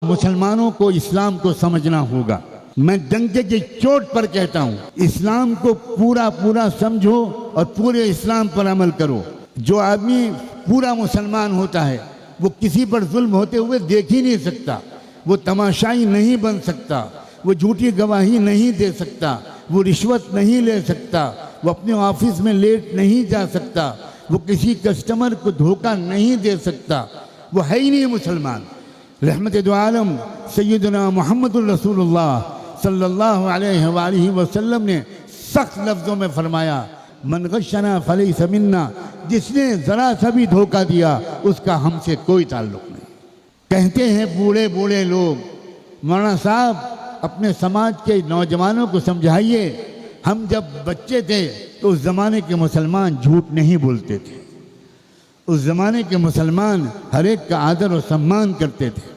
मुसलमानों को इस्लाम को समझना होगा। मैं डंके की चोट पर कहता हूँ, इस्लाम को पूरा पूरा समझो और पूरे इस्लाम पर अमल करो। जो आदमी पूरा मुसलमान होता है वो किसी पर जुल्म होते हुए देख ही नहीं सकता, वो तमाशाई नहीं बन सकता, वो झूठी गवाही नहीं दे सकता, वो रिश्वत नहीं ले सकता, वो अपने ऑफिस में लेट नहीं जा सकता, वो किसी कस्टमर को धोखा नहीं दे सकता, वो है ही नहीं मुसलमान। रहमत दो आलम सैयदना मुहम्मदुर रसूलुल्लाह सल्लल्लाहु अलैहि वसल्लम ने सख्त लफ्ज़ों में फरमाया, मन गशना फलैसा मिन्ना, जिसने ज़रा सा भी धोखा दिया उसका हमसे कोई ताल्लुक़ नहीं। कहते हैं बूढ़े बूढ़े लोग, मौलाना साहब अपने समाज के नौजवानों को समझाइए, हम जब बच्चे थे तो उस ज़माने के मुसलमान झूठ नहीं बोलते थे, उस ज़माने के मुसलमान हर एक का आदर और सम्मान करते थे।